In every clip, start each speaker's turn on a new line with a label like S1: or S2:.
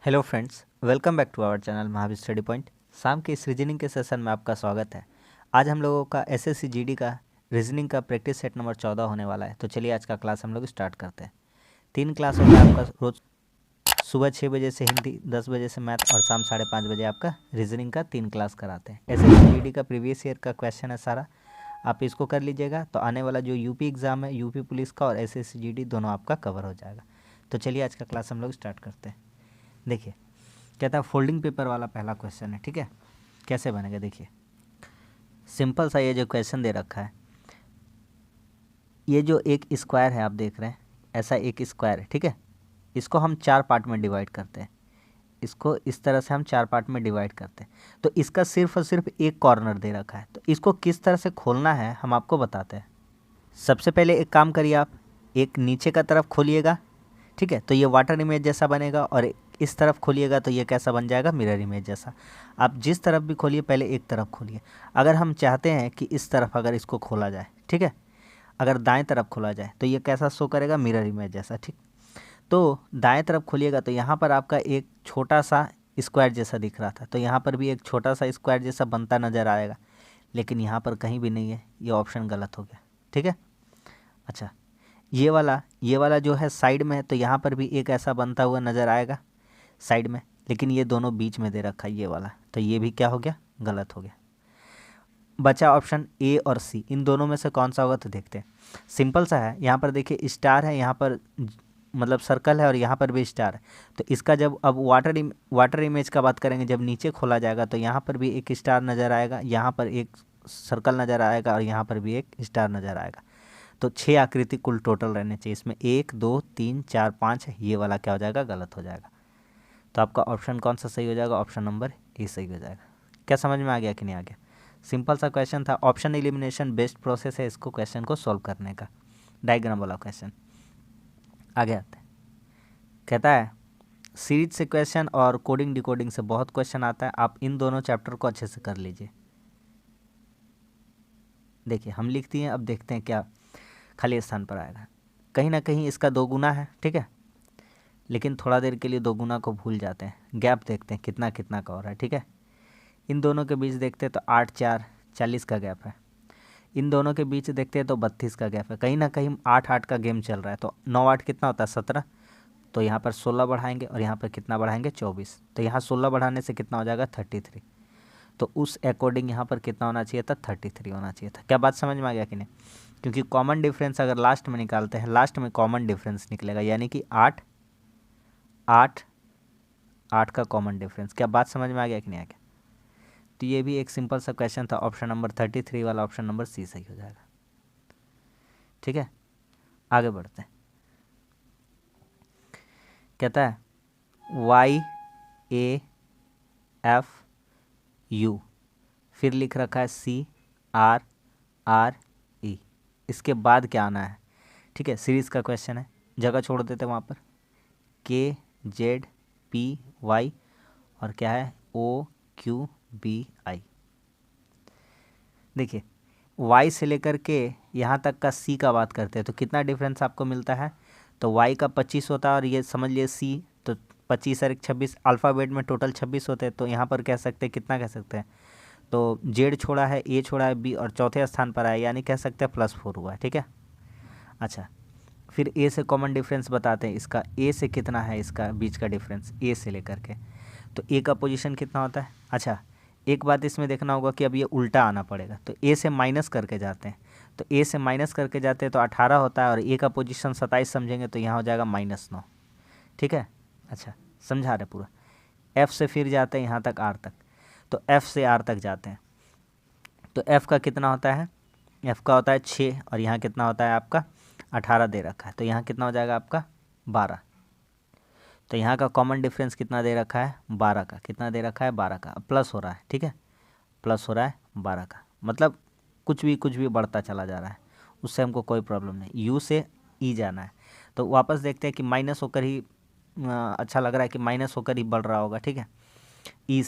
S1: Hello friends, welcome back to our channel Mahavir study point. शाम के इस रीजनिंग के सेशन में आपका स्वागत है। आज हम लोगों का एसएससी जीडी का रीजनिंग का प्रैक्टिस सेट नंबर 14 होने वाला है। तो चलिए आज का क्लास हम लोग स्टार्ट करते हैं। 3 क्लास होता है आपका रोज। सुबह 6 बजे से हिंदी, 10 बजे से मैथ और शाम 5:30 बजे आपका रीजनिंग का 3 क्लास कराते हैं। एसएससी जीडी का प्रीवियस ईयर का क्वेश्चन है सारा, आप इसको कर लीजिएगा तो आने वाला जो यूपी एग्ज़ाम है, यूपी पुलिस का और एसएससी जीडी दोनों आपका कवर हो जाएगा। तो चलिए आज का क्लास हम लोग स्टार्ट करते हैं। देखिए, कहता है फोल्डिंग पेपर वाला पहला क्वेश्चन है। ठीक है, कैसे बनेगा देखिए। सिंपल सा ये जो क्वेश्चन दे रखा है, ये जो एक स्क्वायर है आप देख रहे हैं, ऐसा एक स्क्वायर है। ठीक है, इसको हम 4 पार्ट में डिवाइड करते हैं। इसको इस तरह से हम 4 पार्ट में डिवाइड करते हैं। तो इसका सिर्फ और सिर्फ एक कॉर्नर दे रखा है, तो इसको किस तरह से खोलना है हम आपको बताते हैं। सबसे पहले एक काम करिए, आप एक नीचे का तरफ खोलिएगा। ठीक है, तो ये वाटर इमेज जैसा बनेगा, और इस तरफ खोलिएगा तो ये कैसा बन जाएगा, मिरर इमेज जैसा। आप जिस तरफ भी खोलिए, पहले एक तरफ खोलिए। अगर हम चाहते हैं कि इस तरफ अगर इसको खोला जाए, ठीक है, अगर दाएं तरफ खोला जाए तो ये कैसा शो करेगा, मिरर इमेज जैसा। ठीक, तो दाएं तरफ खोलिएगा तो यहाँ पर आपका एक छोटा सा स्क्वायर जैसा दिख रहा था, तो यहाँ पर भी एक छोटा सा स्क्वायर जैसा बनता नज़र आएगा, लेकिन यहाँ पर कहीं भी नहीं है, ये ऑप्शन गलत हो गया। ठीक है, अच्छा, ये वाला जो है साइड में है, तो यहाँ पर भी एक ऐसा बनता हुआ नज़र आएगा साइड में, लेकिन ये दोनों बीच में दे रखा है ये वाला, तो ये भी क्या हो गया, गलत हो गया। बचा ऑप्शन ए और सी, इन दोनों में से कौन सा होगा तो देखते हैं। सिंपल सा है, यहाँ पर देखिए स्टार है, यहाँ पर मतलब सर्कल है, और यहाँ पर भी स्टार है। तो इसका जब अब वाटर इमेज का बात करेंगे, जब नीचे खोला जाएगा तो यहाँ पर भी एक स्टार नज़र आएगा, यहाँ पर एक सर्कल नज़र आएगा, और यहाँ पर भी एक स्टार नज़र आएगा। तो 6 आकृति कुल टोटल रहने चाहिए इसमें, 1 2 3 4 5 है, ये वाला क्या हो जाएगा, गलत हो जाएगा। तो आपका ऑप्शन कौन सा सही हो जाएगा, ऑप्शन नंबर ए सही हो जाएगा। क्या समझ में आ गया कि नहीं आ गया? सिंपल सा क्वेश्चन था। ऑप्शन एलिमिनेशन बेस्ट प्रोसेस है इसको क्वेश्चन को सॉल्व करने का, डायग्राम वाला क्वेश्चन। आगे आते हैं, कहता है सीरीज से क्वेश्चन और कोडिंग डिकोडिंग से बहुत क्वेश्चन आता है, आप इन दोनों चैप्टर को अच्छे से कर लीजिए। देखिए हम लिखती हैं, अब देखते हैं क्या खाली स्थान पर आएगा। कहीं ना कहीं इसका 2 गुना है, ठीक है, लेकिन थोड़ा देर के लिए 2 गुना को भूल जाते हैं। गैप देखते हैं कितना कितना का हो रहा है। ठीक है, इन दोनों के बीच देखते हैं तो 8 4 40 का गैप है। इन दोनों के बीच देखते हैं तो 32 का गैप है। कहीं ना कहीं 8 8 का गेम चल रहा है, तो 9 8 कितना होता है, 17। तो यहाँ पर 16 बढ़ाएंगे, और यहाँ पर कितना बढ़ाएंगे, 24। तो यहाँ 16 बढ़ाने से कितना हो जाएगा, 33। तो उस अकॉर्डिंग यहाँ पर कितना होना चाहिए था, 33 होना चाहिए था। क्या बात समझ में आ गया कि नहीं? क्योंकि कॉमन डिफरेंस अगर लास्ट में निकालते हैं, लास्ट में कॉमन डिफरेंस निकलेगा, यानी कि 8 8 8 का कॉमन डिफरेंस। क्या बात समझ में आ गया कि नहीं आ गया? तो ये भी एक सिंपल सा क्वेश्चन था। ऑप्शन नंबर 33 वाला, ऑप्शन नंबर सी सही हो जाएगा। ठीक है, आगे बढ़ते हैं। कहता है YAFU, फिर लिख रखा है CRRE, इसके बाद क्या आना है? ठीक है, सीरीज़ का क्वेश्चन है, जगह छोड़ देते वहाँ पर। KZPY और क्या है, OQBI। देखिए y से लेकर के यहाँ तक का c का बात करते हैं तो कितना डिफरेंस आपको मिलता है, तो y का 25 होता है, और ये समझ लिए c, तो 25 और 1 26, अल्फ़ाबेट में टोटल 26 होते हैं। तो यहाँ पर कह सकते हैं, कितना कह सकते हैं, तो z छोड़ा है, a छोड़ा है, b, और चौथे स्थान पर आया, यानी कह सकते हैं +4 हुआ है। ठीक है, अच्छा, फिर a से कॉमन डिफरेंस बताते हैं इसका। a से कितना है इसका बीच का डिफरेंस, a से लेकर के, तो a का पोजीशन कितना होता है। अच्छा, एक बात इसमें देखना होगा कि अब ये उल्टा आना पड़ेगा, तो a से माइनस करके जाते हैं, तो a से माइनस करके जाते हैं तो 18 होता है, और a का पोजीशन 27 समझेंगे तो यहाँ हो जाएगा -9। ठीक है, अच्छा समझा रहे पूरा। f से फिर जाते हैं यहाँ तक r तक, तो f से r तक जाते हैं, तो f का कितना होता है, f का होता है 6, और यहाँ कितना होता है आपका 18 दे रखा है, तो यहाँ कितना हो जाएगा आपका 12। तो यहाँ का कॉमन डिफरेंस कितना दे रखा है, 12 का। कितना दे रखा है, 12 का। अब प्लस हो रहा है, ठीक है, प्लस हो रहा है 12 का, मतलब कुछ भी बढ़ता चला जा रहा है, उससे हमको कोई प्रॉब्लम नहीं। यू से ई जाना है, तो वापस देखते हैं कि माइनस होकर ही अच्छा लग रहा है कि माइनस होकर ही बढ़ रहा होगा। ठीक है, ई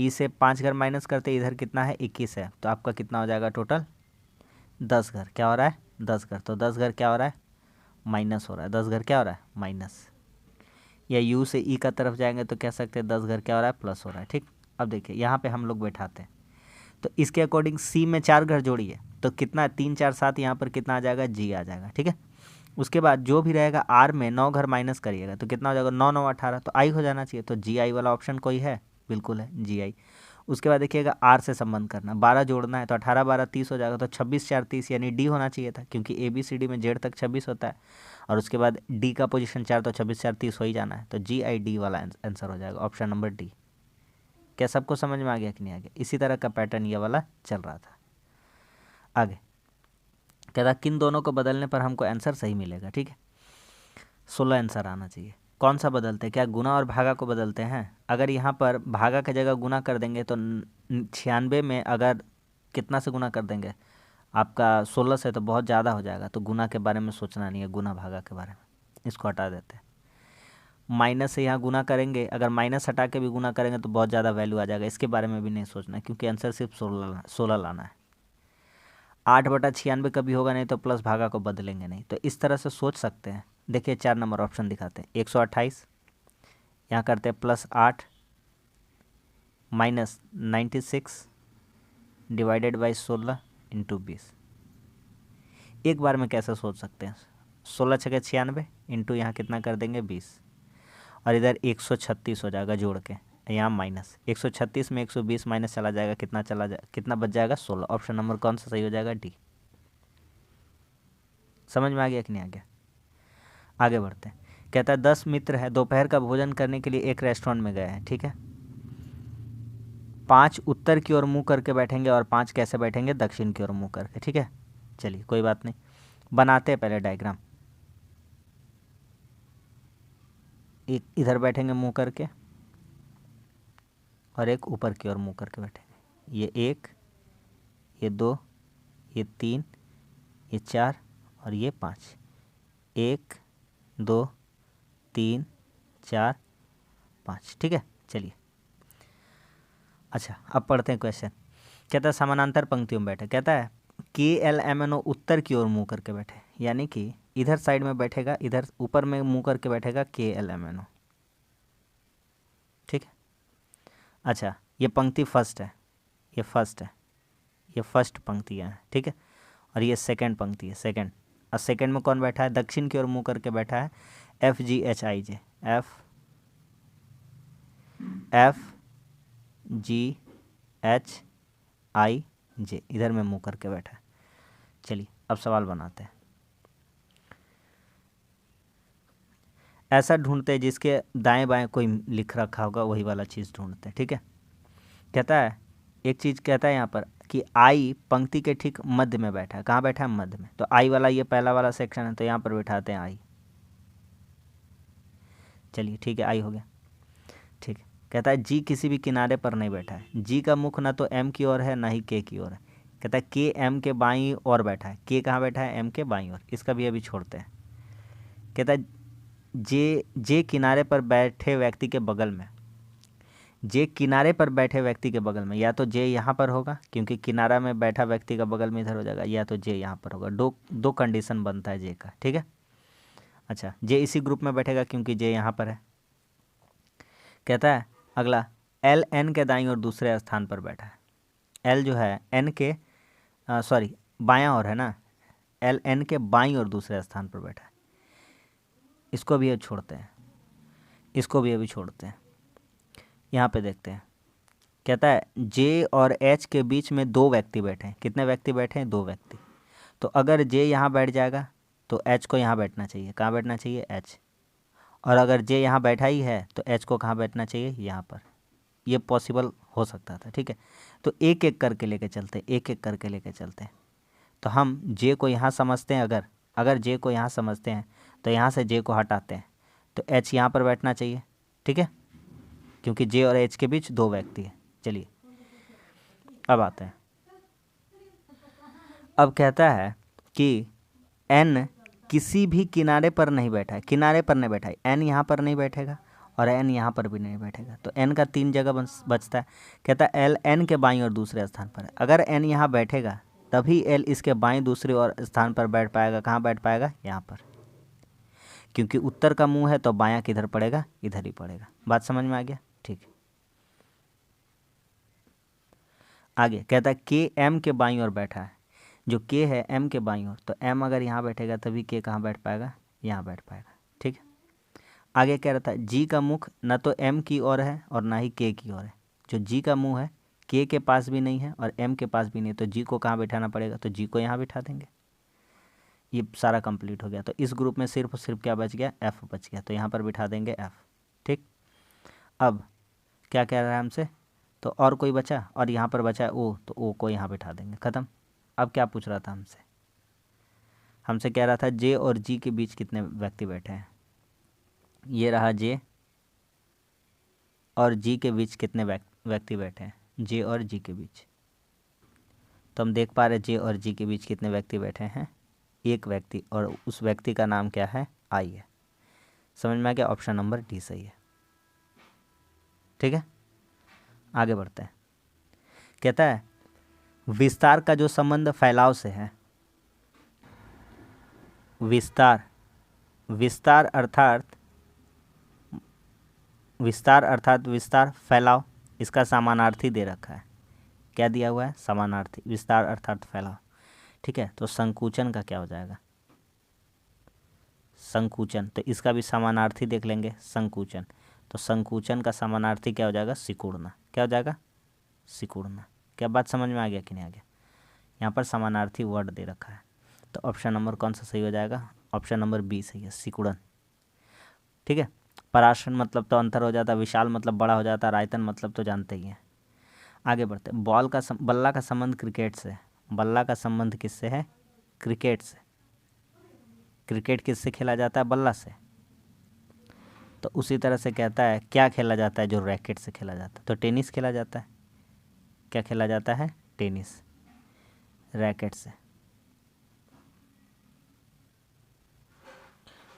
S1: से 5 घर माइनस करते, इधर कितना है 21 है, तो आपका कितना हो जाएगा टोटल 10 घर। क्या हो रहा है, 10 घर, तो 10 घर क्या हो रहा है, माइनस हो रहा है। 10 घर क्या हो रहा है, माइनस। या यू से ई का तरफ जाएंगे तो कह सकते हैं 10 घर क्या हो रहा है, प्लस हो रहा है। ठीक, अब देखिए यहाँ पे हम लोग बैठाते हैं तो इसके अकॉर्डिंग सी में 4 घर जोड़िए तो कितना, 3 4 7, यहाँ पर कितना आ जाएगा, जी आ जाएगा। ठीक है, उसके बाद जो भी रहेगा आर में 9 घर माइनस करिएगा तो कितना हो जाएगा, 9 9 18, तो आई हो जाना चाहिए। तो जी आई वाला ऑप्शन कोई है, बिल्कुल है जी आई। उसके बाद देखिएगा आर से संबंध करना, 12 जोड़ना है तो 18 12 30 हो जाएगा, तो 26 4 30 यानी डी होना चाहिए था, क्योंकि ए बी सी डी में जेड तक 26 होता है और उसके बाद डी का पोजीशन 4, तो 26 4 30 हो ही जाना है। तो जी आई डी वाला आंसर हो जाएगा, ऑप्शन नंबर डी। क्या सबको समझ में आ गया कि नहीं आ गया? इसी तरह का पैटर्न ये वाला चल रहा था। आगे कहता किन दोनों को बदलने पर हमको आंसर सही मिलेगा। ठीक है, 16 आंसर आना चाहिए। कौन सा बदलते हैं, क्या गुना और भागा को बदलते हैं? अगर यहाँ पर भागा की जगह गुना कर देंगे तो 96 में अगर कितना से गुना कर देंगे, आपका 16 से, तो बहुत ज़्यादा हो जाएगा। तो गुना के बारे में सोचना नहीं है, गुना भागा के बारे में, इसको हटा देते हैं। माइनस से यहाँ गुना करेंगे, अगर माइनस हटा के भी गुना करेंगे तो बहुत ज़्यादा वैल्यू आ जाएगा, इसके बारे में भी नहीं सोचना है, क्योंकि आंसर सिर्फ 16 लाना है। 8/96 कभी होगा नहीं तो प्लस भागा को बदलेंगे नहीं, तो इस तरह से सोच सकते हैं। देखिए 4 नंबर ऑप्शन दिखाते हैं, 128, यहाँ करते हैं +8 माइनस 96 डिवाइडेड बाई 16 इंटू 20। एक बार में कैसे सोच सकते हैं, 16 छके 96 इंटू यहाँ कितना कर देंगे 20, और इधर 136 हो जाएगा जोड़ के, यहाँ माइनस 136 में 120 माइनस चला जाएगा, कितना बच जाएगा 16। ऑप्शन नंबर कौन सा सही हो जाएगा, डी। समझ में आ गया कि नहीं आ गया? आगे बढ़ते हैं। कहता है 10 मित्र है, दोपहर का भोजन करने के लिए एक रेस्टोरेंट में गए हैं। ठीक है, 5 उत्तर की ओर मुंह करके बैठेंगे और 5 कैसे बैठेंगे, दक्षिण की ओर मुंह करके। ठीक है, चलिए कोई बात नहीं, बनाते हैं पहले डायग्राम। एक इधर बैठेंगे मुंह करके और एक ऊपर की ओर मुंह करके बैठेंगे। ये 1, ये 2, ये 3, ये 4 और ये 5। 1 2 3 4 5। ठीक है, चलिए अच्छा अब पढ़ते हैं क्वेश्चन। कहता है समानांतर पंक्तियों में बैठे, कहता है KLMNO उत्तर की ओर मुंह करके बैठे, यानी कि इधर साइड में बैठेगा, इधर ऊपर में मुंह करके बैठेगा KLMNO। ठीक है, अच्छा ये पंक्ति फर्स्ट है, ये फर्स्ट है, ये फर्स्ट पंक्तियाँ हैं। ठीक है, और ये सेकंड पंक्ति है, सेकंड। और सेकंड में कौन बैठा है, दक्षिण की ओर मुंह करके बैठा है FGHIJ, FGHIJ, इधर में मुंह करके बैठा है। चलिए अब सवाल बनाते हैं। ऐसा ढूंढते हैं जिसके दाएं बाएं कोई लिख रखा होगा, वही वाला चीज़ ढूंढते हैं। ठीक है, कहता है एक चीज़, कहता है यहाँ पर कि आई पंक्ति के ठीक मध्य में बैठा है। कहाँ बैठा है, मध्य में। तो आई वाला ये पहला वाला सेक्शन है, तो यहाँ पर बैठाते हैं आई। चलिए ठीक है, आई हो गया। ठीक है, कहता है जी किसी भी किनारे पर नहीं बैठा है। जी का मुख ना तो एम की ओर है ना ही के की ओर है। कहता है के एम के बाईं ओर बैठा है। के कहाँ बैठा है, एम के बाईं ओर। इसका भी अभी छोड़ते हैं। कहता है जे किनारे पर बैठे व्यक्ति के बगल में, जे किनारे पर बैठे व्यक्ति के बगल में, या तो जे यहाँ पर होगा क्योंकि किनारा में बैठा व्यक्ति का बगल में इधर हो जाएगा, या तो जे यहाँ पर होगा। दो कंडीशन बनता है जे का। ठीक है, अच्छा जे इसी ग्रुप में बैठेगा क्योंकि जे यहाँ पर है। कहता है अगला एल एन के दाईं ओर दूसरे स्थान पर बैठा है। एल जो है एन के बायां ओर है ना, एल एन के बाईं ओर दूसरे स्थान पर बैठा है। इसको भी अभी छोड़ते हैं, इसको भी अभी छोड़ते हैं। यहाँ पे देखते हैं, कहता है जे और एच के बीच में 2 व्यक्ति बैठे हैं। कितने व्यक्ति बैठे हैं, 2 व्यक्ति। तो अगर जे यहाँ बैठ जाएगा तो एच को यहाँ बैठना चाहिए। कहाँ बैठना चाहिए, एच। और अगर जे यहाँ बैठा ही है तो एच को कहाँ बैठना चाहिए, यहाँ पर। ये पॉसिबल हो सकता था। ठीक है, तो एक एक करके लेके चलते हैं, एक एक करके लेके चलते हैं। तो हम जे को यहाँ समझते हैं, अगर जे को यहाँ समझते हैं तो यहाँ से जे को हटाते हैं तो एच यहाँ पर बैठना चाहिए। ठीक है, क्योंकि जे और एच के बीच 2 व्यक्ति है। चलिए अब आते हैं। अब कहता है कि एन किसी भी किनारे पर नहीं बैठा है। किनारे पर नहीं बैठा है, एन यहाँ पर नहीं बैठेगा और एन यहाँ पर भी नहीं बैठेगा। तो एन का 3 जगह बचता है। कहता है एल एन के बाईं और दूसरे स्थान पर है। अगर एन यहाँ बैठेगा तभी एल इसके बाईं दूसरे और स्थान पर बैठ पाएगा। कहाँ बैठ पाएगा, यहाँ पर। क्योंकि उत्तर का मुंह है तो बायां किधर पड़ेगा, इधर ही पड़ेगा। बात समझ में आ गया, ठीक है। आगे कहता है के एम के बाईं ओर बैठा है। जो के है एम के बाईं ओर, तो एम अगर यहाँ बैठेगा तभी के कहाँ बैठ पाएगा, यहाँ बैठ पाएगा, ठीक है। आगे कह रहा था जी का मुख न तो एम की ओर है और ना ही के की ओर है। जो जी का मुंह है के पास भी नहीं है और एम के पास भी नहीं है, तो जी को कहाँ बैठाना पड़ेगा, तो जी को यहाँ बिठा देंगे। ये सारा कंप्लीट हो गया। तो इस ग्रुप में सिर्फ क्या बच गया, एफ बच गया, तो यहाँ पर बिठा देंगे एफ, ठीक। अब क्या कह रहा है हमसे, तो और कोई बचा, और यहाँ पर बचा है ओ, तो ओ को यहाँ बिठा देंगे, ख़त्म। अब क्या पूछ रहा था हमसे कह रहा था जे और जी के बीच कितने व्यक्ति बैठे हैं। ये रहा जे और जी के बीच कितने व्यक्ति बैठे हैं, जे और जी के बीच। तो हम देख पा रहे जे और जी के बीच कितने व्यक्ति बैठे हैं, एक व्यक्ति, और उस व्यक्ति का नाम क्या है, आई है। समझ में आ गया, ऑप्शन नंबर डी सही है, ठीक है। आगे बढ़ते हैं। कहता है विस्तार का जो संबंध फैलाव से है, विस्तार अर्थात विस्तार, फैलाव, इसका समानार्थी दे रखा है। क्या दिया हुआ है, समानार्थी, विस्तार अर्थात फैलाव, ठीक है। तो संकुचन का क्या हो जाएगा, संकुचन, तो इसका भी समानार्थी देख लेंगे, संकुचन। तो संकुचन का समानार्थी क्या हो जाएगा, सिकुड़ना। क्या हो जाएगा, सिकुड़ना। क्या बात समझ में आ गया कि नहीं आ गया। यहाँ पर समानार्थी वर्ड दे रखा है, तो ऑप्शन नंबर कौन सा सही हो जाएगा, ऑप्शन नंबर बी सही है, सिकुड़न, ठीक है। पराशर मतलब तो अंतर हो जाता, विशाल मतलब बड़ा हो जाता, आयतन मतलब तो जानते ही हैं। आगे बढ़ते, बल्ला का संबंध क्रिकेट से। बल्ला का संबंध किससे है, क्रिकेट से। क्रिकेट किससे खेला जाता है, बल्ला से। तो उसी तरह से कहता है क्या खेला जाता है जो रैकेट से खेला जाता है, तो टेनिस खेला जाता है। क्या खेला जाता है, टेनिस, रैकेट से।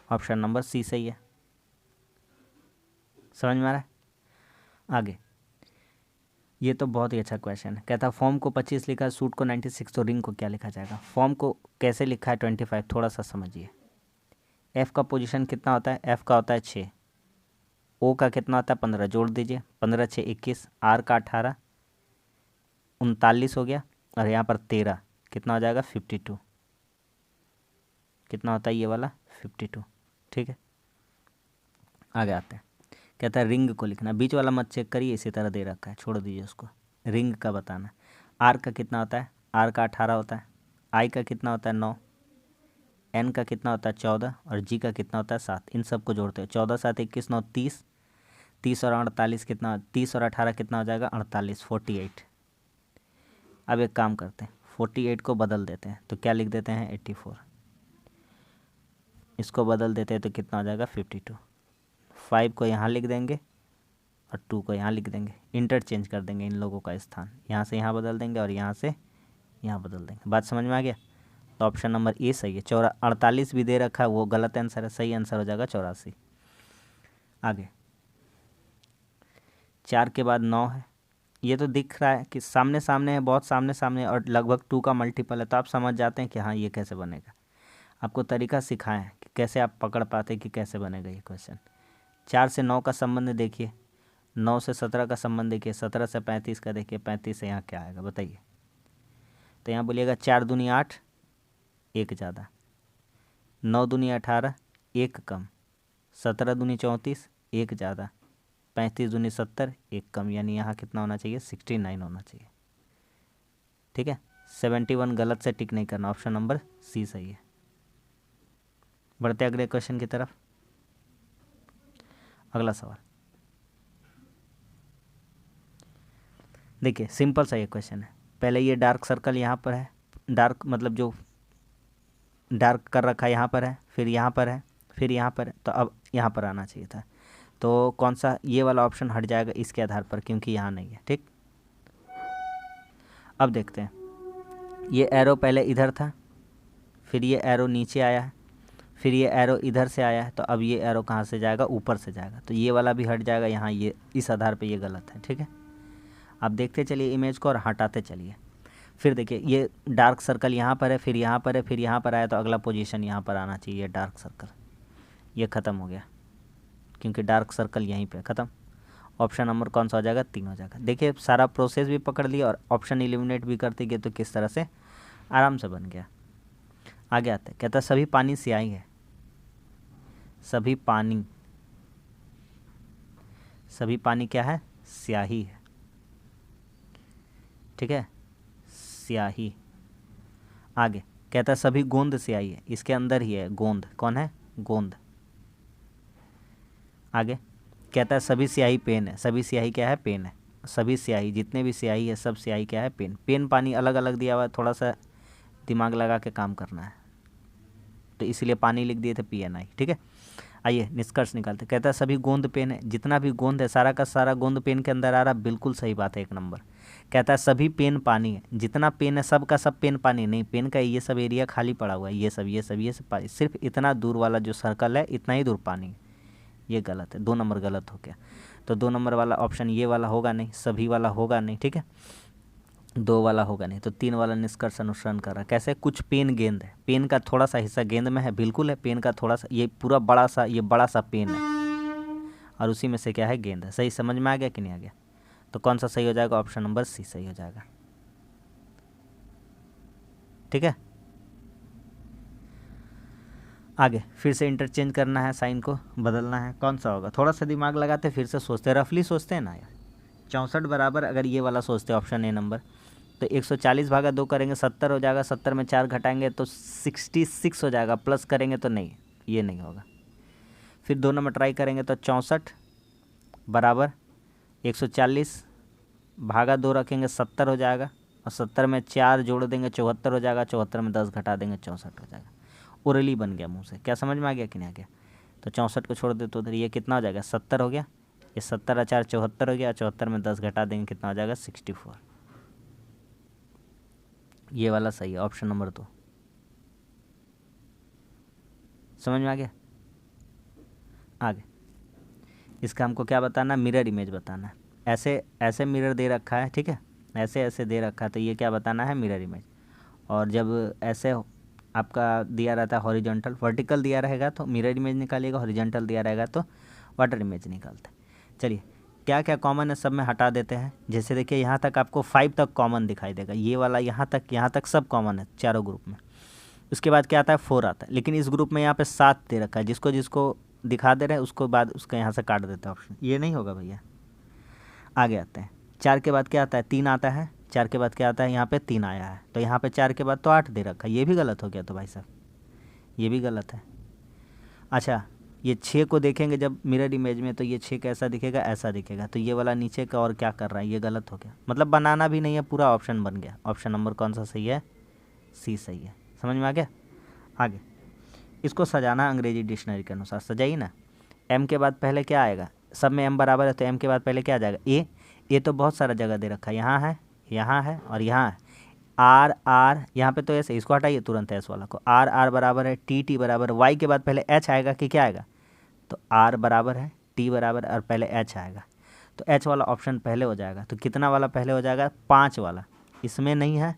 S1: ऑप्शन नंबर सी सही है। समझ में आ रहा है। आगे ये तो बहुत ही अच्छा क्वेश्चन है। कहता है फॉर्म को 25 लिखा है, सूट को 96, तो रिंग को क्या लिखा जाएगा। फॉर्म को कैसे लिखा है 25, थोड़ा सा समझिए। एफ़ का पोजीशन कितना होता है, एफ़ का होता है 6, ओ का कितना होता है 15, जोड़ दीजिए, 15 6 21, आर का 18 39 हो गया, और यहाँ पर 13 कितना हो जाएगा 52। कितना होता है ये वाला 52, ठीक है। आगे आते हैं। कहता है रिंग को लिखना, बीच वाला मत चेक करिए, इसी तरह दे रखा है, छोड़ दीजिए उसको। रिंग का बताना, आर का कितना होता है, आर का 18 होता है, आई का कितना होता है 9, एन का कितना होता है 14, और जी का कितना होता है 7। इन सब को जोड़ते हैं, 14 7 21 9 30, 30 और 48 कितना, 30 और 18 कितना हो जाएगा 48, 48। अब एक काम करते हैं, 48 को बदल देते हैं, तो क्या लिख देते हैं 84। इसको बदल देते हैं तो कितना हो जाएगा 52। 5 को यहाँ लिख देंगे और 2 को यहाँ लिख देंगे, इंटरचेंज कर देंगे इन लोगों का स्थान, यहाँ से यहाँ बदल देंगे और यहाँ से यहाँ बदल देंगे। बात समझ में आ गया। तो ऑप्शन नंबर ए सही है। 48 भी दे रखा है, वो गलत आंसर है, सही आंसर हो जाएगा 84। आगे 4 के बाद 9 है, ये तो दिख रहा है कि सामने सामने है, बहुत सामने सामने, और लगभग 2 का मल्टीपल है, तो आप समझ जाते हैं कि हाँ ये कैसे बनेगा। आपको तरीका सिखाएं कि कैसे आप पकड़ पाते कि कैसे बनेगा ये क्वेश्चन। 4 से 9 का संबंध देखिए, 9 से 17 का संबंध देखिए, 17 से 35 का देखिए, 35 से यहाँ क्या आएगा बताइए। तो यहाँ बोलिएगा 4 दूनी 8, 1 ज़्यादा, 9 दूनी 18, 1 कम, 17 दूनी 34, 1 ज़्यादा, 35 दूनी 70, 1 कम, यानी यहाँ कितना होना चाहिए 69 होना चाहिए, ठीक है। 71 गलत से टिक नहीं करना, ऑप्शन नंबर सी सही है। बढ़ते अगले क्वेश्चन की तरफ। अगला सवाल देखिए, सिंपल सा ये क्वेश्चन है। पहले ये डार्क सर्कल यहाँ पर है, डार्क मतलब जो डार्क कर रखा है यहाँ पर है, फिर यहाँ पर है, फिर यहाँ पर है, तो अब यहाँ पर आना चाहिए था। तो कौन सा, ये वाला ऑप्शन हट जाएगा इसके आधार पर, क्योंकि यहाँ नहीं है, ठीक। अब देखते हैं, ये एरो पहले इधर था, फिर ये एरो नीचे आया है, फिर ये एरो इधर से आया है, तो अब ये एरो कहाँ से जाएगा, ऊपर से जाएगा, तो ये वाला भी हट जाएगा यहाँ, ये इस आधार पे ये गलत है, ठीक है। आप देखते चलिए इमेज को और हटाते चलिए। फिर देखिए ये डार्क सर्कल यहाँ पर है, फिर यहाँ पर है, फिर यहाँ पर आया, तो अगला पोजीशन यहाँ पर आना चाहिए डार्क सर्कल, ये ख़त्म हो गया क्योंकि डार्क सर्कल यहीं पे ख़त्म। ऑप्शन नंबर कौन सा हो जाएगा? 3 हो जाएगा। देखिए सारा प्रोसेस भी पकड़ लिया और ऑप्शन एलिमिनेट भी करते गए तो किस तरह से आराम से बन गया। आगे आते हैं, कहता है सभी पानी स्याही है। सभी पानी क्या है? स्याही है। ठीक है, स्याही। आगे कहता है सभी गोंद स्याही है। इसके अंदर ही है गोंद। कौन है? गोंद। आगे कहता है सभी स्याही पेन है। सभी स्याही क्या है? पेन है। सभी स्याही, जितने भी स्याही है सब स्याही क्या है? पेन। पेन पानी अलग अलग दिया हुआ है, थोड़ा सा दिमाग लगा के काम करना है, तो इसीलिए पानी लिख दिए थे PNI। ठीक है, आइए निष्कर्ष निकालते। कहता है सभी गोंद पेन है। जितना भी गोंद है सारा का सारा गोंद पेन के अंदर आ रहा। बिल्कुल सही बात है, 1 नंबर। कहता है सभी पेन पानी है। जितना पेन है सब का सब पेन पानी नहीं, पेन का ये सब एरिया खाली पड़ा हुआ है, ये सब पानी। सिर्फ इतना दूर वाला जो सर्कल है इतना ही दूर पानी है। ये गलत है, 2 नंबर गलत हो गया। तो 2 नंबर वाला ऑप्शन ये वाला होगा नहीं, सभी वाला होगा नहीं। ठीक है, 2 वाला होगा नहीं, तो 3 वाला निष्कर्ष अनुसरण कर रहा है। कैसे? कुछ पेन गेंद है, पेन का थोड़ा सा हिस्सा गेंद में है, बिल्कुल है। पेन का थोड़ा सा, ये पूरा बड़ा सा, ये बड़ा सा पेन है और उसी में से क्या है? गेंद है। सही समझ में आ गया कि नहीं आ गया? तो कौन सा सही हो जाएगा? ऑप्शन नंबर C सही हो जाएगा। ठीक है, आगे फिर से इंटरचेंज करना है, साइन को बदलना है। कौन सा होगा? थोड़ा सा दिमाग लगाते, फिर से सोचते, रफली सोचते हैं ना यार। 64 बराबर, अगर ये वाला सोचते ऑप्शन A नंबर, तो 140 भागा 2 करेंगे 70 हो जाएगा। 70 में 4 घटाएंगे तो 66 हो जाएगा। प्लस करेंगे तो नहीं, ये नहीं होगा। फिर 2 नंबर ट्राई करेंगे तो 64 बराबर 140 भागा 2 रखेंगे 70 हो जाएगा। और 70 में 4 जोड़ देंगे 74 हो जाएगा। 74 में 10 घटा देंगे 64 हो जाएगा। ओरली बन गया मुंह से। क्या समझ में आ गया कि नहीं आ गया? तो 64 को छोड़ दे तो उधर ये कितना हो जाएगा? 70 हो गया। ये 70 और 4 74 हो गया। 74 में 10 घटा देंगे कितना हो जाएगा? 64। ये वाला सही है, ऑप्शन नंबर 2। समझ में आ गया? आगे इसका हमको क्या बताना? मिरर इमेज बताना है। ऐसे ऐसे मिरर दे रखा है, ठीक है, ऐसे ऐसे दे रखा है, तो ये क्या बताना है? Mirror image. और जब ऐसे आपका दिया रहता है हॉरिजॉन्टल, वर्टिकल दिया रहेगा तो मिरर इमेज निकालिएगा, हॉरिजॉन्टल दिया रहेगा तो वाटर इमेज निकालते हैं। चलिए क्या क्या कॉमन है सब में हटा देते हैं। जैसे देखिए यहाँ तक आपको 5 तक कॉमन दिखाई देगा, ये वाला यहाँ तक सब कॉमन है चारों ग्रुप में। उसके बाद क्या आता है? 4 आता है, लेकिन इस ग्रुप में यहाँ पे 7 दे रखा है। जिसको जिसको दिखा दे रहे हैं उसको बाद उसका यहाँ से काट देता है ऑप्शन, ये नहीं होगा भैया। आगे आते हैं, 4 के बाद क्या आता है? 3 आता है। 4 के बाद क्या आता है? यहाँ पे 3 आया है, तो यहाँ पे 4 के बाद तो 8 दे रखा है, ये भी गलत हो गया। तो भाई साहब ये भी गलत है। अच्छा, ये 6 को देखेंगे जब मिरर इमेज में, तो ये 6 कैसा दिखेगा? ऐसा दिखेगा। तो ये वाला नीचे का और क्या कर रहा है? ये गलत हो गया, मतलब बनाना भी नहीं है, पूरा ऑप्शन बन गया। ऑप्शन नंबर कौन सा सही है? C सही है। समझ में आ गया? आगे इसको सजाना अंग्रेजी डिक्शनरी के अनुसार सजाइए ना। M के बाद पहले क्या आएगा? सब में M बराबर है तो M के बाद पहले क्या आ जाएगा? ए तो बहुत सारा जगह दे रखा है, यहाँ है, यहाँ है और यहाँ है। R यहाँ पे तो ऐसे, इसको हटाइए तुरंत एस वाला को। R बराबर है T बराबर, Y के बाद पहले H आएगा कि क्या आएगा? तो R बराबर है T बराबर और पहले H आएगा, तो H वाला ऑप्शन पहले हो जाएगा। तो कितना वाला पहले हो जाएगा? 5 वाला। इसमें नहीं है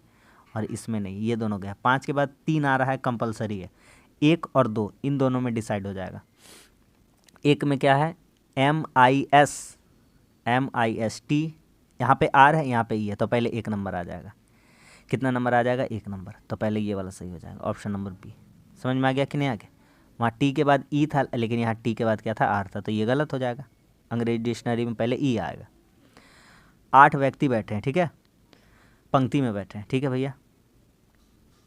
S1: और इसमें नहीं, ये दोनों गया। 5 के बाद 3 आ रहा है, कंपलसरी है। 1 और 2 इन दोनों में डिसाइड हो जाएगा। 1 में क्या है? MIST, यहाँ पे R है, यहाँ पे E है, तो पहले 1 नंबर आ जाएगा। कितना नंबर आ जाएगा? 1 नंबर, तो पहले ये वाला सही हो जाएगा, ऑप्शन नंबर B। समझ में आ गया कि नहीं आ गया? वहाँ T के बाद E था, लेकिन यहाँ T के बाद क्या था? R था, तो ये गलत हो जाएगा। अंग्रेजी डिक्शनरी में पहले E आएगा। 8 व्यक्ति बैठे हैं, ठीक है, पंक्ति में बैठे हैं, ठीक है भैया।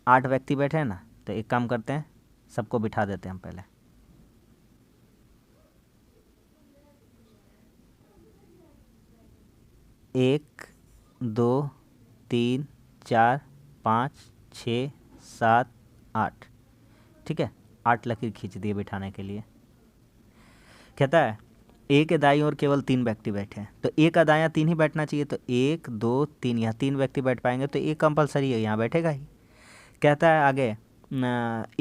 S1: 8 व्यक्ति बैठे हैं ना, तो एक काम करते हैं, सबको बिठा देते हैं हम पहले। एक, 2, 3, 4, 5, 6, 7, 8, ठीक है। 8 लकीर खींच दिए बिठाने के लिए। कहता है ए के दाईं ओर केवल 3 व्यक्ति बैठे हैं, तो ए का दायां 3 ही बैठना चाहिए। तो 1, 2, 3, यहाँ 3 व्यक्ति बैठ पाएंगे, तो ए कंपलसरी है, यहाँ बैठेगा ही। कहता है आगे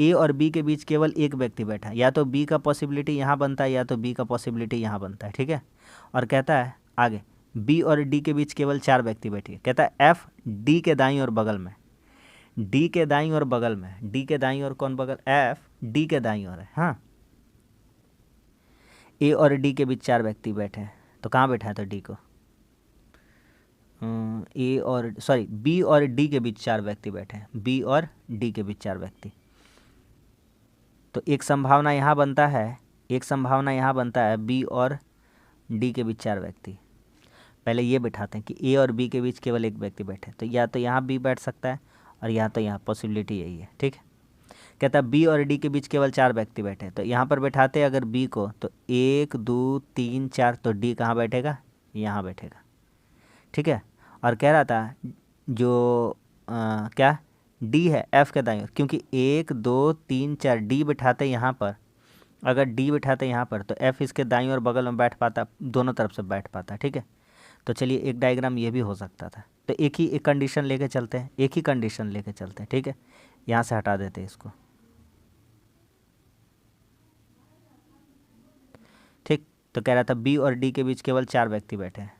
S1: ए और बी के बीच केवल 1 व्यक्ति बैठा है, या तो बी का पॉसिबिलिटी यहाँ बनता है या तो बी का पॉसिबिलिटी यहाँ बनता है, ठीक है। और कहता है आगे बी और डी के बीच केवल 4 व्यक्ति बैठे हैं। कहता है एफ डी के दाईं ओर बगल में, डी के दाईं ओर बगल में, डी के दाईं ओर कौन बगल? एफ डी के दाईं ओर है, हाँ। ए और डी के बीच 4 व्यक्ति बैठे हैं, तो कहाँ बैठा है तो डी को, ए और सॉरी बी और डी के बीच 4 व्यक्ति बैठे हैं, बी और डी के बीच 4 व्यक्ति। तो एक संभावना यहाँ बनता है, एक संभावना यहाँ बनता है बी और डी के बीच 4 व्यक्ति। पहले ये बिठाते हैं कि ए और बी के बीच केवल एक व्यक्ति बैठे, तो या तो यहाँ बी बैठ सकता है और या तो यहाँ, पॉसिबिलिटी यही है। ठीक है, कहता है बी और डी के बीच केवल 4 व्यक्ति बैठे, तो यहाँ पर बैठाते अगर बी को तो 1 2 3 4, तो डी कहाँ बैठेगा, यहाँ बैठेगा। ठीक है, और कह रहा था जो क्या डी है एफ के दाईं ओर, क्योंकि 1 2 3 4 डी बिठाते यहाँ पर, अगर डी बिठाते यहाँ पर तो एफ इसके दाईं ओर बगल में बैठ पाता, दोनों तरफ से बैठ पाता। ठीक है, तो चलिए एक डायग्राम ये भी हो सकता था। तो एक कंडीशन लेके चलते हैं, एक ही कंडीशन लेके चलते हैं। ठीक है, यहाँ से हटा देते हैं इसको। ठीक, तो कह रहा था बी और डी के बीच केवल 4 व्यक्ति बैठे हैं,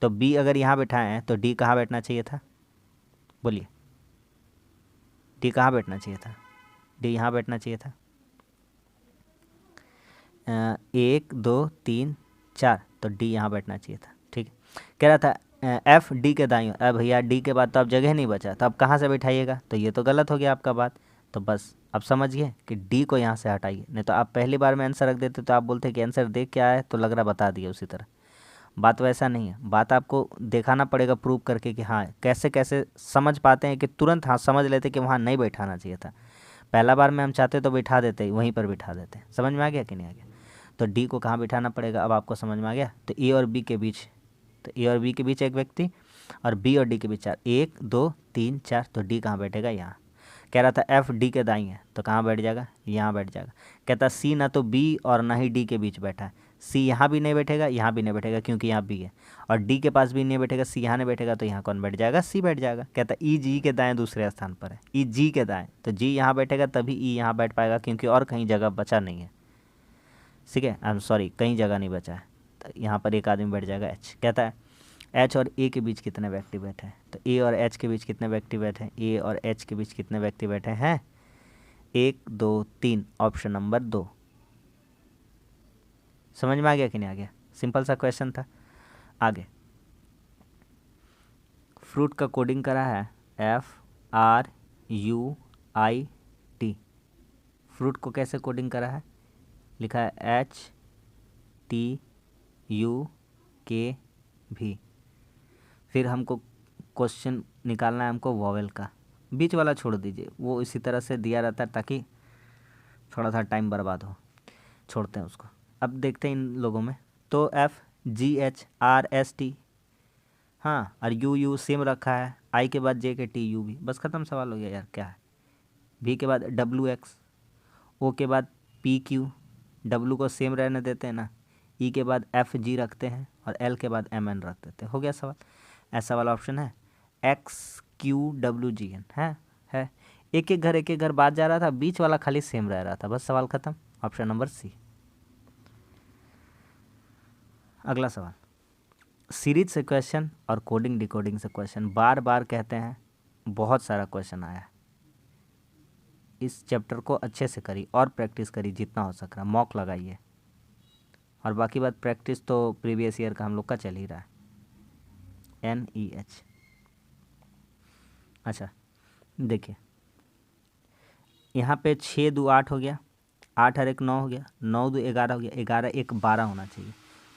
S1: तो बी अगर यहाँ बैठाए हैं तो डी कहाँ बैठना चाहिए था, बोलिए डी कहाँ बैठना चाहिए था, डी यहाँ बैठना चाहिए था। 1 2 3 4, तो डी यहाँ बैठना चाहिए था। ठीक है, कह रहा था एफ डी के दाईं ओर, अब भैया डी के बाद तो अब जगह नहीं बचा, तो अब कहाँ से बैठाइएगा, तो ये तो गलत हो गया आपका बात। तो बस अब समझिए कि डी को यहाँ से हटाइए, नहीं तो आप पहली बार में आंसर रख देते तो आप बोलते कि आंसर देख क्या है, तो लग रहा बता दिया उसी तरह। बात वैसा नहीं है, बात आपको दिखाना पड़ेगा प्रूव करके कि हाँ कैसे कैसे समझ पाते हैं कि तुरंत हाँ समझ लेते कि वहाँ नहीं बैठाना चाहिए था। पहला बार में हम चाहते तो बैठा देते, वहीं पर बैठा देते। समझ में आ गया कि नहीं आ गया, तो डी को कहाँ बिठाना पड़ेगा, अब आपको समझ में आ गया। तो ए और बी के बीच, तो ए और बी के बीच एक व्यक्ति और बी और डी के बीच 4, 1 2 3 4, तो डी कहाँ बैठेगा, यहाँ। कह रहा था एफ डी के दाईं है, तो कहाँ बैठ जाएगा, यहाँ बैठ जाएगा। कहता सी ना तो बी और ना ही डी के बीच बैठा है, सी यहाँ भी नहीं बैठेगा, यहाँ भी नहीं बैठेगा क्योंकि यहाँ बी है, और डी के पास भी नहीं बैठेगा, सी यहाँ नहीं बैठेगा, तो यहाँ कौन बैठ जाएगा, सी बैठ जाएगा। कहता ई जी के दाएँ दूसरे स्थान पर है, ई जी के दाएँ, तो जी यहाँ बैठेगा तभी ई यहाँ बैठ पाएगा, क्योंकि और कहीं जगह बचा नहीं है। ठीक है, आई एम सॉरी, कहीं जगह नहीं बचा है, तो यहाँ पर एक आदमी बैठ जाएगा एच। कहता है एच और ए के बीच कितने व्यक्ति बैठे हैं, तो ए और एच के बीच कितने व्यक्ति बैठे हैं, ए और एच के बीच कितने व्यक्ति बैठे हैं, 1 2 3, ऑप्शन नंबर 2। समझ में आ गया कि नहीं आ गया, सिंपल सा क्वेश्चन था। आगे फ्रूट का कोडिंग करा है FRUIT, फ्रूट को कैसे कोडिंग करा है, लिखा है HTUKV। फिर हमको क्वेश्चन निकालना है हमको वॉवेल का, बीच वाला छोड़ दीजिए, वो इसी तरह से दिया रहता है ताकि थोड़ा सा टाइम बर्बाद हो, छोड़ते हैं उसको। अब देखते हैं इन लोगों में, तो FGHRST, हाँ, और यू सेम रखा है, आई के बाद जे के TU भी, बस ख़त्म, सवाल हो गया यार, क्या है। V के बाद WX, O के बाद PQ, W को सेम रहने देते हैं ना, E के बाद FG रखते हैं और L के बाद MN रख देते हैं, हो गया सवाल। ऐसा वाला ऑप्शन है XQWGN है। एक एक घर बात जा रहा था, बीच वाला खाली सेम रह रहा था, बस सवाल ख़त्म, ऑप्शन नंबर सी। अगला सवाल, सीरीज से क्वेश्चन और कोडिंग डिकोडिंग से क्वेश्चन बार बार कहते हैं, बहुत सारा क्वेश्चन आया है। इस चैप्टर को अच्छे से करी और प्रैक्टिस करी जितना हो सक रहा, मॉक लगाइए, और बाकी बात प्रैक्टिस तो प्रीवियस ईयर का हम लोग का चल ही रहा है, NEH। अच्छा देखिए, यहाँ पे 6 2 8 हो गया, 8 और 1 9 हो गया, 9 2 11 हो गया, 11 1 12 होना चाहिए,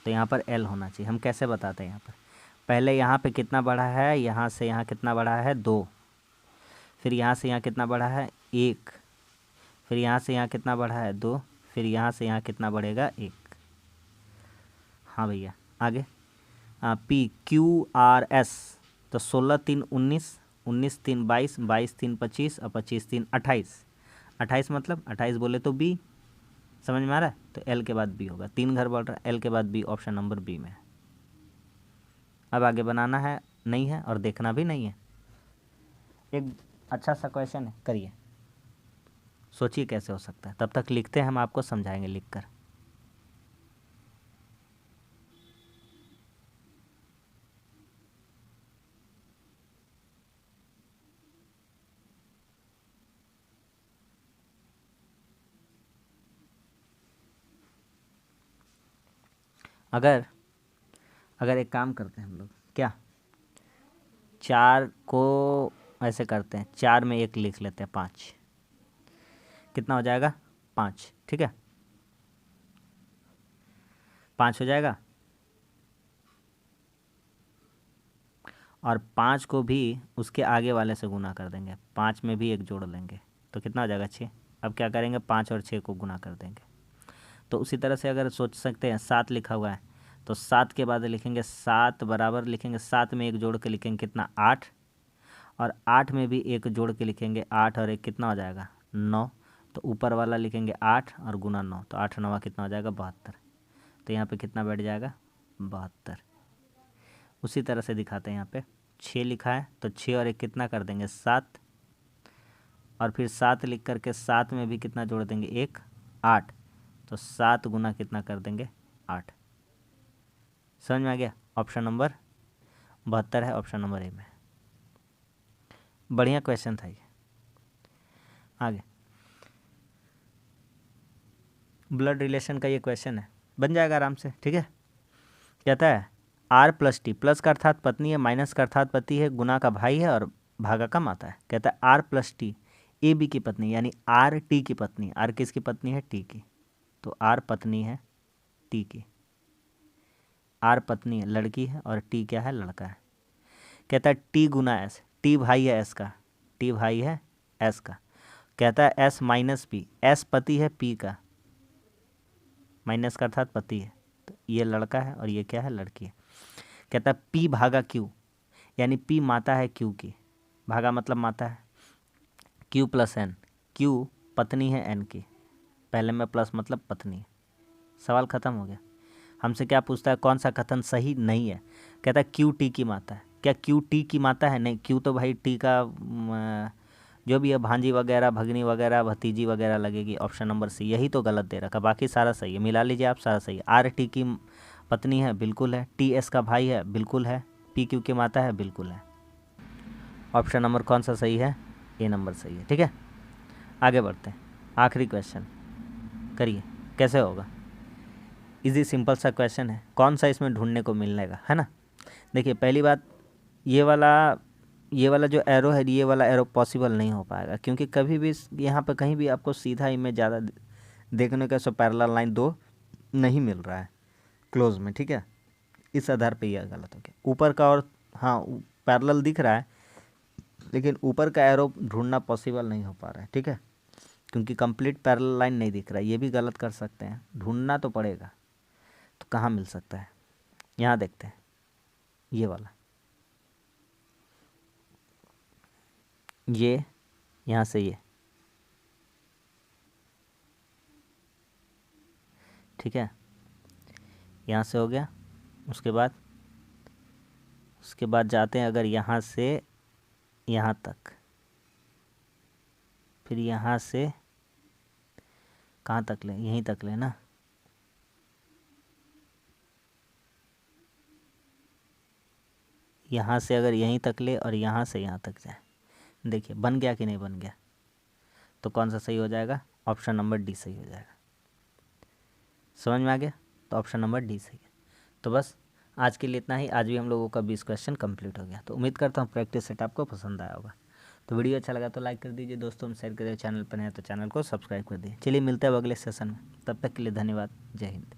S1: तो यहाँ पर L होना चाहिए। हम कैसे बताते हैं, यहाँ पर पहले यहाँ पे कितना बढ़ा है, यहाँ से यहाँ कितना बढ़ा है 2, फिर यहाँ से यहाँ कितना बढ़ा है 1, फिर यहाँ से यहाँ कितना बढ़ा है 2, फिर यहाँ से यहाँ कितना बढ़ेगा 1। हाँ भैया आगे PQRS, तो 16 3 19, 19 3 22, 22 3 25 और 25 3 28, 28 मतलब 28 बोले तो B, समझ में आ रहा है। तो L के बाद B होगा, 3 घर बढ़ रहा है, L के बाद B, ऑप्शन नंबर B में है। अब आगे बनाना है नहीं है और देखना भी नहीं है, एक अच्छा सा क्वेश्चन है, करिए, सोचिए कैसे हो सकता है, तब तक लिखते हैं, हम आपको समझाएंगे लिख कर। अगर अगर एक काम करते हैं हम लोग, क्या 4 को ऐसे करते हैं, 4 में 1 लिख लेते हैं, 5, कितना हो जाएगा 5, ठीक है 5 हो जाएगा। और 5 को भी उसके आगे वाले से गुना कर देंगे, 5 में भी 1 जोड़ लेंगे तो कितना हो जाएगा 6। अब क्या करेंगे 5 और 6 को गुना कर देंगे। तो उसी तरह से अगर सोच सकते हैं 7 लिखा हुआ है तो 7 के बाद लिखेंगे 7 बराबर लिखेंगे, 7 में 1 जोड़ के लिखेंगे कितना 8, और 8 में भी 1 जोड़ के लिखेंगे 8 और 1 कितना हो जाएगा 9। तो ऊपर वाला लिखेंगे 8 और गुना 9, तो 8 9 कितना हो जाएगा 72। तो यहाँ पे कितना बैठ जाएगा 72। उसी तरह से दिखाते हैं, यहाँ पे 6 लिखा है तो 6 और 1 कितना कर देंगे 7, और फिर 7 लिख करके 7 में भी कितना जोड़ देंगे 1 8, तो 7 गुना कितना कर देंगे 8। समझ में आ गया। ऑप्शन नंबर 72 है, ऑप्शन नंबर ए में। बढ़िया क्वेश्चन था ये। आगे ब्लड रिलेशन का ये क्वेश्चन है, बन जाएगा आराम से, ठीक है। कहता है आर प्लस टी, प्लस का अर्थात पत्नी है, माइनस का अर्थात पति है, गुना का भाई है और भागा का माता है। कहता है R plus T A B की पत्नी, यानी आर टी की पत्नी, आर किसकी पत्नी है टी की, तो आर पत्नी है टी की, आर पत्नी है लड़की है और टी क्या है लड़का है। कहता है टी गुना एस, टी भाई है एस का, टी भाई है एस का। कहता है एस माइनस पी, एस पति है पी का, माइनस का अर्थात पति है, तो ये लड़का है और ये क्या है लड़की है। कहता है पी भागा क्यू, यानी पी माता है क्यू की, भागा मतलब माता है, क्यू प्लस एन, क्यू पत्नी है एन की, पहले में प्लस मतलब पत्नी है। सवाल ख़त्म हो गया। हमसे क्या पूछता है कौन सा कथन सही नहीं है। कहता है क्यू टी की माता है, क्या क्यू टी की माता है, नहीं, क्यू तो भाई टी का जो भी है भांजी वगैरह भगनी वगैरह भतीजी वगैरह लगेगी। ऑप्शन नंबर सी, यही तो गलत दे रखा, बाकी सारा सही है, मिला लीजिए आप, सारा सही है। आर टी की पत्नी है बिल्कुल है, टी एस का भाई है बिल्कुल है, पी क्यू की माता है बिल्कुल है। ऑप्शन नंबर कौन सा सही है, ए नंबर सही है, ठीक है। आगे बढ़ते हैं, आखिरी क्वेश्चन करिए, कैसे होगा। इजी सिंपल सा क्वेश्चन है, कौन सा इसमें ढूंढने को मिलने का है ना। देखिए पहली बात, ये वाला जो एरो है, ये वाला एरो पॉसिबल नहीं हो पाएगा, क्योंकि कभी भी यहाँ पे कहीं भी आपको सीधा इमेज ज़्यादा देखने का, सो पैरेलल लाइन 2 नहीं मिल रहा है क्लोज में, ठीक है। इस आधार पे यह गलत हो गया। ऊपर का और हाँ पैरेलल दिख रहा है, लेकिन ऊपर का एरो ढूंढना पॉसिबल नहीं हो पा रहा है, ठीक है, क्योंकि कंप्लीट पैरेलल लाइन नहीं दिख रहा है। ये भी गलत कर सकते हैं, ढूंढना तो पड़ेगा। तो कहाँ मिल सकता है, यहाँ देखते हैं, ये वाला, ये यहाँ से ये, ठीक है, यहाँ से हो गया। उसके बाद जाते हैं अगर यहाँ से यहाँ तक, फिर यहाँ से कहाँ तक लें, यहीं तक लें ना, यहाँ से अगर यहीं तक ले और यहाँ से यहाँ तक जाए, देखिए बन गया कि नहीं बन गया। तो कौन सा सही हो जाएगा, ऑप्शन नंबर डी सही हो जाएगा। समझ में आ गया, तो ऑप्शन नंबर डी सही है। तो बस आज के लिए इतना ही। आज भी हम लोगों का 20 क्वेश्चन कंप्लीट हो गया। तो उम्मीद करता हूँ प्रैक्टिस सेट आपको पसंद आया होगा। तो वीडियो अच्छा लगा तो लाइक कर दीजिए, दोस्तों में शेयर करिए, चैनल पर है तो चैनल को सब्सक्राइब कर दीजिए। चलिए मिलते हैं अब अगले सेशन में, तब तक के लिए धन्यवाद, जय हिंद।